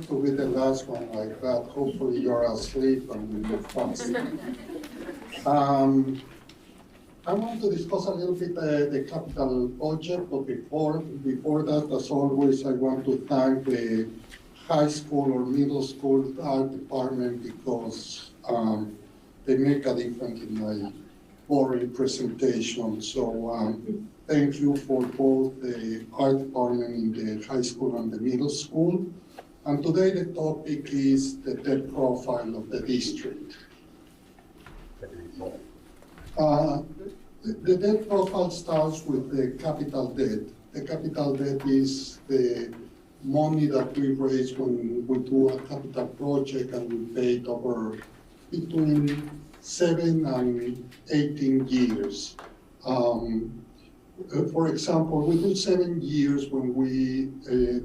to be the last one like that. Hopefully you're asleep and we move fast. I want to discuss a little bit the capital budget, but before that, as always, I want to thank the high school or middle school art department because they make a difference in my boring presentation. So thank you for both the art department in the high school and the middle school. And today the topic is the debt profile of the district. The debt profile starts with the capital debt. The capital debt is the money that we raise when we do a capital project and we pay it over between 7 and 18 years. For example, we do 7 years when we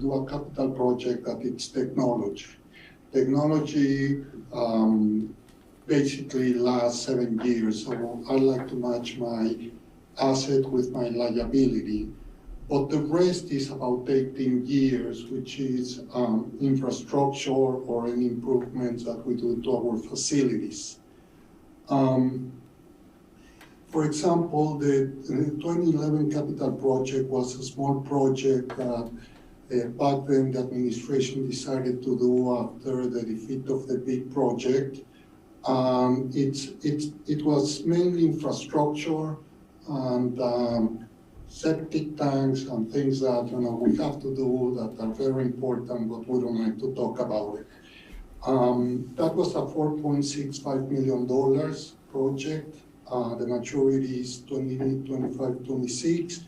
do a capital project that it's technology. Technology basically lasts 7 years, so I like to match my asset with my liability. But the rest is about 18 years, which is infrastructure or any improvements that we do to our facilities. For example, the 2011 capital project was a small project that back then the administration decided to do after the defeat of the big project. It was mainly infrastructure and septic tanks and things that we have to do that are very important, but we don't like to talk about it. That was a $4.65 million project. The maturity is 2025, 26,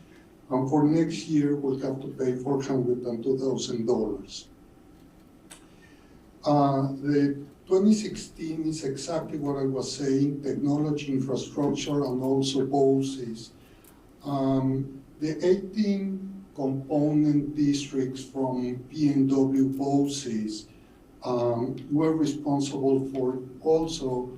and for next year we'll have to pay $402,000. The 2016 is exactly what I was saying: technology, infrastructure, and also BOCES. The 18 component districts from PNW BOCES were responsible for also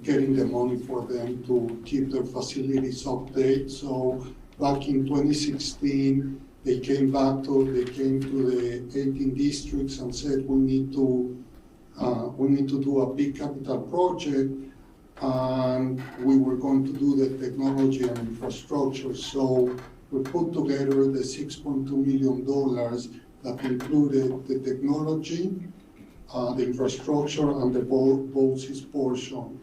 getting the money for them to keep their facilities updated. So back in 2016, they came to the 18 districts and said we need to do a big capital project, and we were going to do the technology and infrastructure. So we put together the $6.2 million that included the technology, the infrastructure, and the BOCES portion.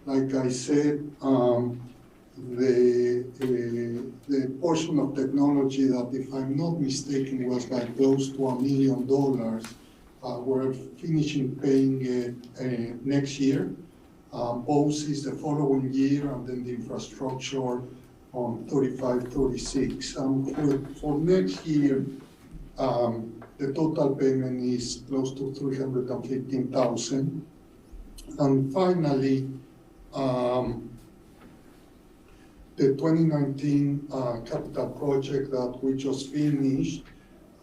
Like I said, the portion of technology that, if I'm not mistaken, was like close to $1 million, we're finishing paying it next year. BOCES the following year, and then the infrastructure on 35, 36. For next year, the total payment is close to $315,000. And finally, the 2019 capital project that we just finished,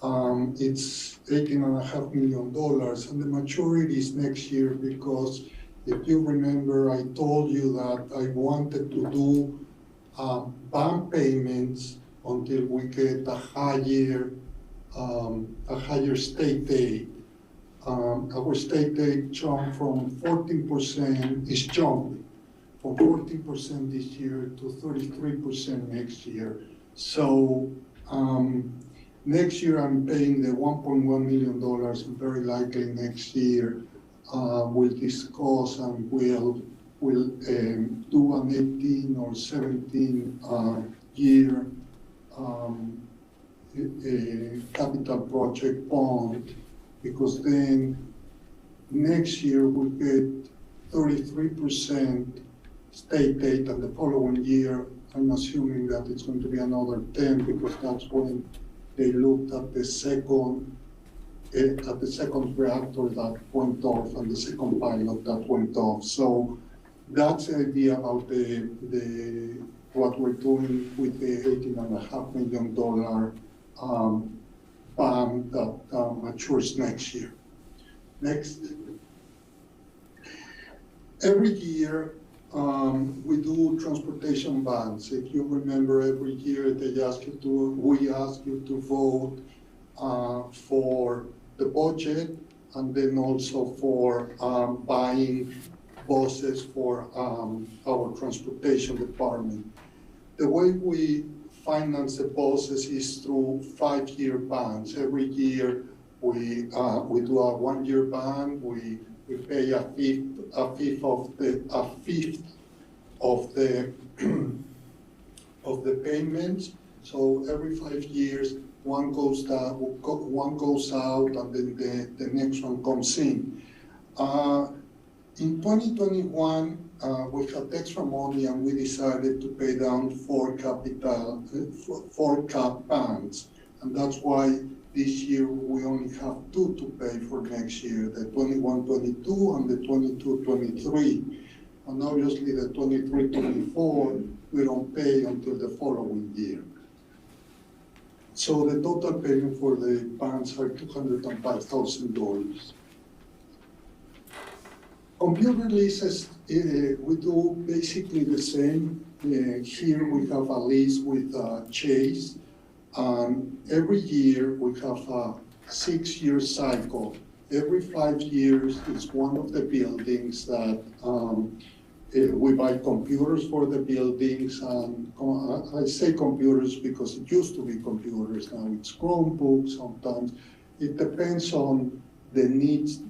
it's $18.5 million, and the maturity is next year because if you remember, I told you that I wanted to do bond payments until we get a higher state aid. Our state aid jumped from 14%, is jumping from 14% this year to 33% next year. So next year I'm paying the $1.1 million, and very likely next year we'll discuss and we'll do an 18 or 17 year capital project bond, because then next year we'll get 33% state aid, and the following year I'm assuming that it's going to be another 10, because that's when they looked at the second reactor that went off and the second pilot that went off. So that's the idea about what we're doing with the $18.5 million bond that matures next year. Next. Every year we do transportation bonds. If you remember, every year we ask you to vote for the budget and then also for buying buses for our transportation department. The way we finance the buses is through 5-year bonds. Every year we do a 1-year bond. We pay a fifth of the of the payments. So every 5 years, one goes out, and then the next one comes in. In 2021, we had extra money, and we decided to pay down 4 cap bonds, and that's why this year we only have 2 to pay for next year: the 21-22 and the 22-23. And obviously, the 23-24 we don't pay until the following year. So the total payment for the bonds are $205,000. Computer leases, we do basically the same. Here we have a lease with Chase. Every year we have a 6-year cycle. Every 5 years is one of the buildings that we buy computers for the buildings. And I say computers because it used to be computers. Now it's Chromebooks sometimes. It depends on the needs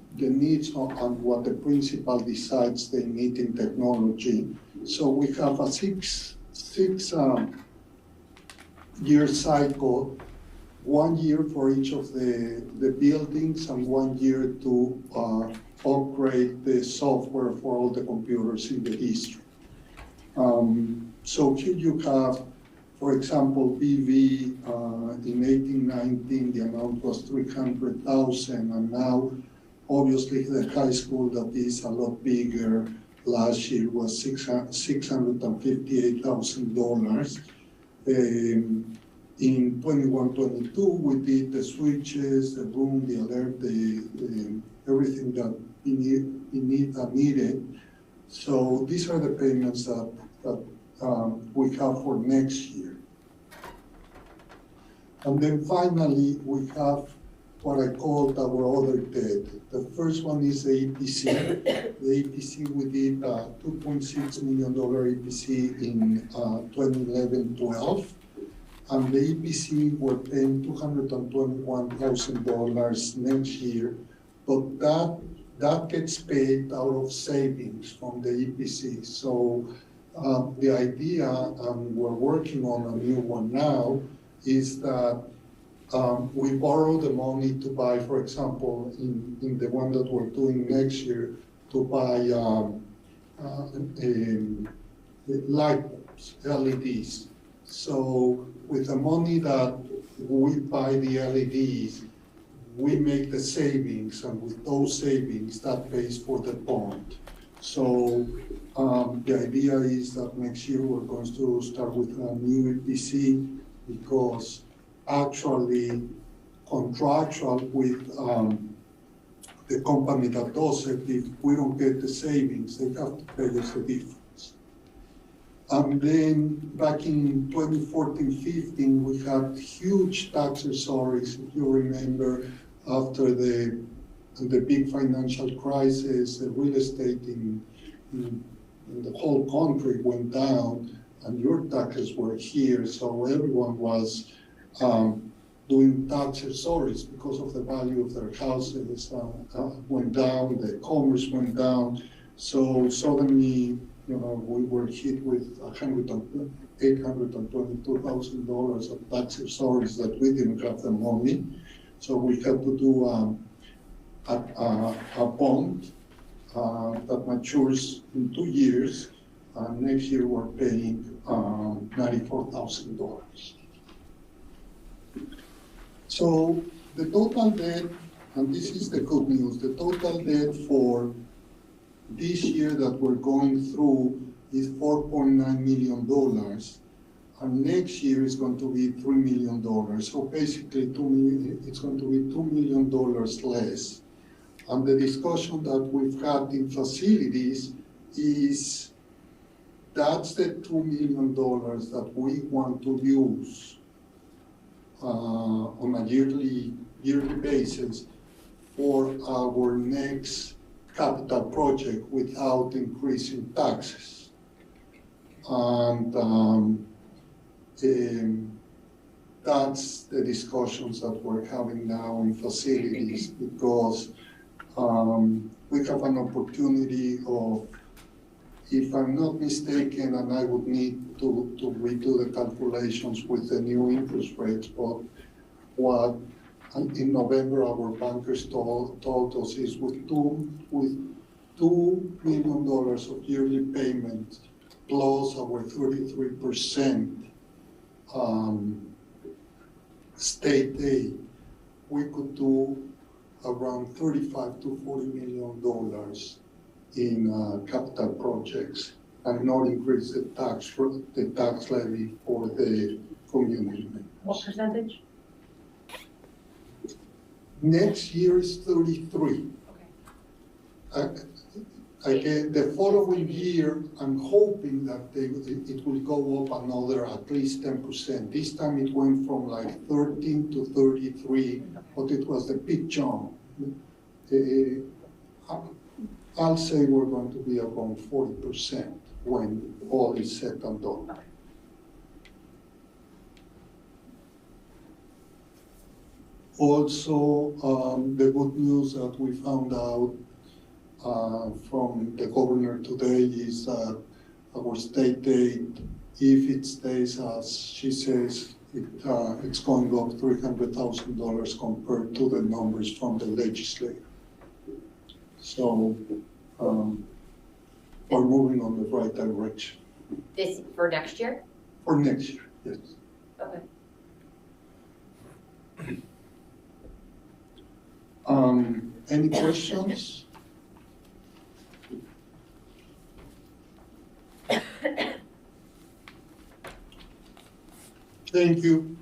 on what the principal decides they need in technology. So we have a six year cycle, 1 year for each of the buildings and 1 year to upgrade the software for all the computers in the district. So here you have, for example, BV in 1819, the amount was $300,000, and now obviously the high school that is a lot bigger last year was $658,000. In 21-22, we did the switches, the room, the alert, everything that needed. So these are the payments that we have for next year. And then finally, we have what I call our other debt. The first one is the EPC. The EPC, we did $2.6 million EPC in 2011-12. And the EPC, we're paying $221,000 next year, but that gets paid out of savings from the EPC. So the idea, and we're working on a new one now, is that we borrow the money to buy, for example, in the one that we're doing next year, to buy light bulbs, LEDs. So with the money that we buy the LEDs, we make the savings, and with those savings, that pays for the bond. So the idea is that next year we're going to start with a new EPC, because actually contractual with the company that does it, if we don't get the savings, they have to pay us the difference. And then back in 2014-15, we had huge tax accessories. If you remember, after the big financial crisis, the real estate in the whole country went down, and your taxes were here, so everyone was doing tax accessories because of the value of their houses went down, the commerce went down. So suddenly, we were hit with $822,000 of tax accessories that we didn't have the money. So we had to do a bond that matures in 2 years. Next year we're paying $94,000. So the total debt, and this is the good news, the total debt for this year that we're going through is $4.9 million. And next year is going to be $3 million. So basically it's going to be $2 million less. And the discussion that we've had in facilities is that's the $2 million that we want to use on a yearly basis for our next capital project without increasing taxes. And that's the discussions that we're having now in facilities, because we have an opportunity of, if I'm not mistaken, and I would need to redo the calculations with the new interest rates, but what in November our bankers told us is with $2 million of yearly payments plus our 33% state aid, we could do around $35 to $40 million in capital projects and not increase the tax levy for the community members. What percentage? Next year is 33. Okay. Again, the following year, I'm hoping that it will go up another at least 10%. This time it went from like 13 to 33, but it was a big jump. I'll say we're going to be around 40% when all is said and done. Okay. Also, the good news that we found out from the governor today is that our state aid, if it stays as she says, it's going up $300,000 compared to the numbers from the legislature. So we're moving on the right direction. This for next year? For next year, yes. Okay. Any questions? Thank you.